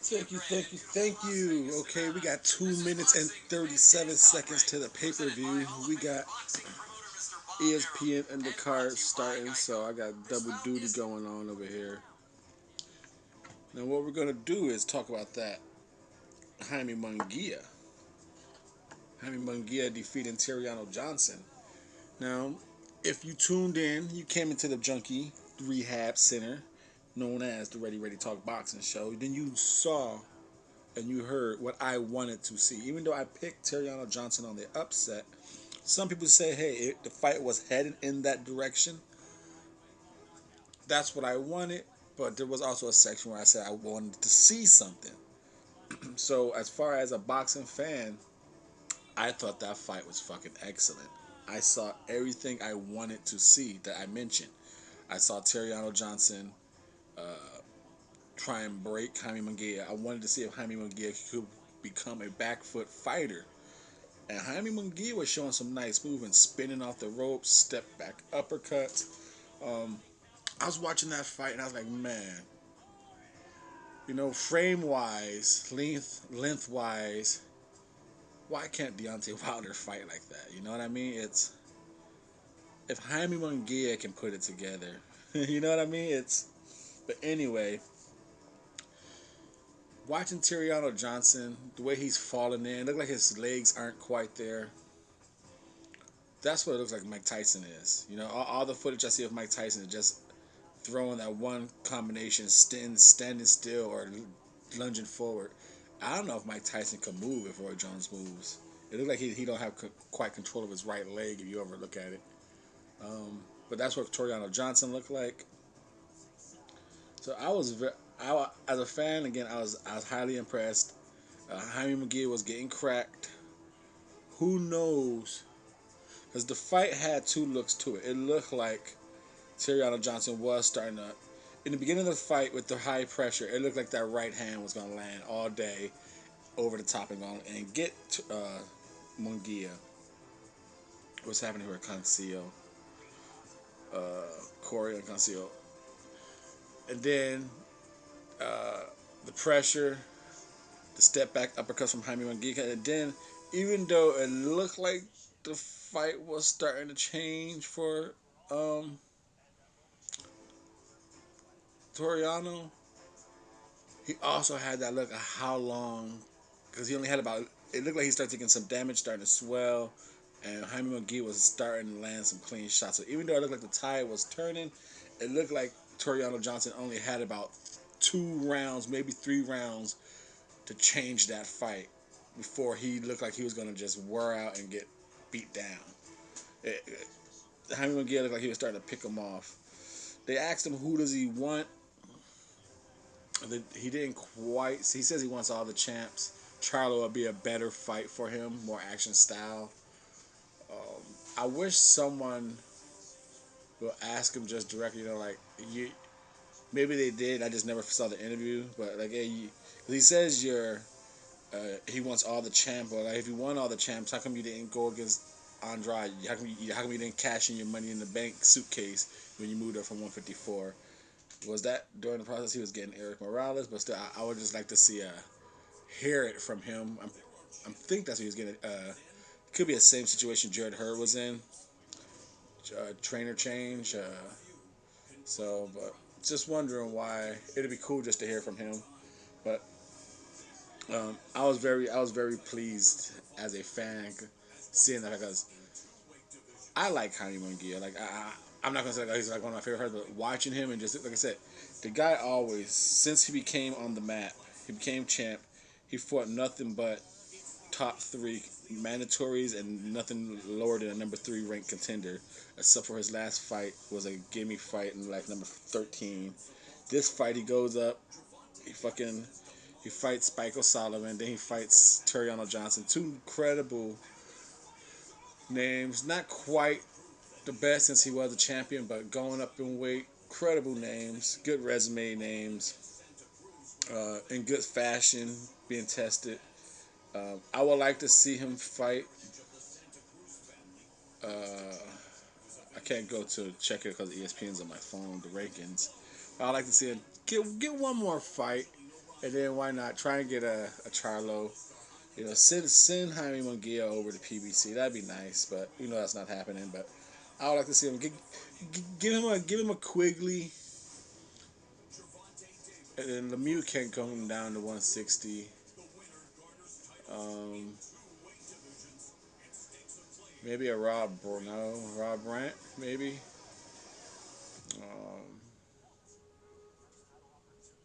Thank you, thank you, thank you. Okay, we got 2 minutes and 37 seconds to the pay-per-view. We got ESPN and the card starting, so I got double duty going on over here. Now, what we're gonna do is talk about that Jaime Munguia. Jaime Munguia defeating Terriano Johnson. Now, if you tuned in, you came into the Junkie Rehab Center, known as the Ready Ready Talk Boxing Show. Then you saw and you heard what I wanted to see. Even though I picked Terriano Johnson on the upset, some people say, hey, the fight was headed in that direction. That's what I wanted, but there was also a section where I said I wanted to see something. So, as far as a boxing fan, I thought that fight was fucking excellent. I saw everything I wanted to see that I mentioned. I saw Terriano Johnson try and break Jaime Munguia. I wanted to see if Jaime Munguia could become a back foot fighter. And Jaime Munguia was showing some nice movement, spinning off the ropes, step back uppercuts. I was watching that fight and I was like, man, frame wise, length wise, why can't Deontay Wilder fight like that? You know what I mean? It's if Jaime Munguia can put it together, you know what I mean? It's but anyway, watching Terriano Johnson, the way he's falling in, look like his legs aren't quite there. That's what it looks like Mike Tyson is. All the footage I see of Mike Tyson is just throwing that one combination, standing still or lunging forward. I don't know if Mike Tyson can move if Roy Jones moves. It looks like he don't have quite control of his right leg if you ever look at it. But that's what Toriano Johnson looked like. So as a fan again, I was highly impressed. Jaime McGee was getting cracked. Who knows? Because the fight had two looks to it. It looked like Terriano Johnson was starting to. In the beginning of the fight with the high pressure, it looked like that right hand was going to land all day over the top and get Munguia. What's happening here with Concio? Corey and Concio. And then the pressure, the step back uppercut from Jaime Munguia. And then, even though it looked like the fight was starting to change for Toriano, he also had that look of how long, because he only had about. It looked like he started taking some damage, starting to swell, and Jaime McGee was starting to land some clean shots. So even though it looked like the tide was turning, it looked like Toriano Johnson only had about 2 rounds, maybe 3 rounds, to change that fight before he looked like he was going to just wear out and get beat down. Jaime McGee looked like he was starting to pick him off. They asked him who does he want. He didn't quite. He says he wants all the champs. Charlo would be a better fight for him, more action style. I wish someone will ask him just directly. Like you, maybe they did. I just never saw the interview. But like, hey, he says he wants all the champs. But like, if you won all the champs, how come you didn't go against Andrade? How come you didn't cash in your Money in the Bank suitcase when you moved up from 154? Was that during the process he was getting Eric Morales? But still, I would just like to see hear it from him. I think that's what he was getting. Could be the same situation Jared Hurd was in. Trainer change. But just wondering why. It'd be cool just to hear from him. But I was very pleased as a fan seeing that because I like Jaime Munguia. Like I'm not gonna say like he's like one of my favorite fighters, but watching him and just like I said, the guy always since he became on the map, he became champ. He fought nothing but top three mandatories and nothing lower than a number 3 ranked contender, except for his last fight was a gimme fight in like number 13. This fight he goes up, he fights Spike O'Sullivan, then he fights Terriano Johnson. Two incredible names, not quite the best since he was a champion, but going up in weight, credible names, good resume names, in good fashion, being tested. I would like to see him fight. Uh, I can't go to check it because ESPN's on my phone, the rankings. I'd like to see him get one more fight And then why not try and get a Charlo? You know, send Jaime Munguia over to PBC. That'd be nice, but you know that's not happening. But I would like to see him give him a Quigley, and then Lemieux can come down to 160. Um, maybe a Rob Brant, maybe. Um,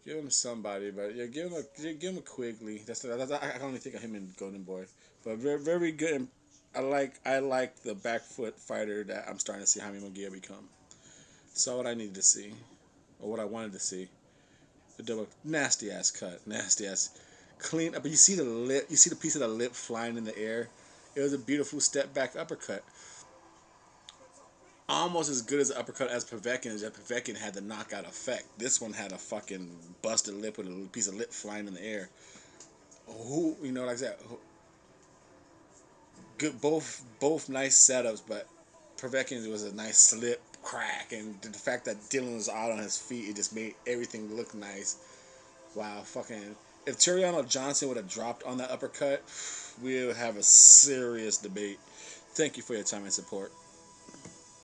give him somebody, but yeah, give him a Quigley. I can only think of him in Golden Boy, but very good. And I like the back foot fighter that I'm starting to see Jaime Munguia become. So what I needed to see, or what I wanted to see, the double nasty ass cut, nasty ass clean. But you see the lip, you see the piece of the lip flying in the air. It was a beautiful step back uppercut, almost as good as the uppercut as Povetkin. Is that Povetkin had the knockout effect. This one had a fucking busted lip with a piece of lip flying in the air. Who you know, like I said, good both nice setups, but Povetkin was a nice slip crack, and the fact that Dylan was out on his feet, it just made everything look nice. Wow, fucking. If Tyrion Johnson would have dropped on that uppercut, we would have a serious debate. Thank you for your time and support.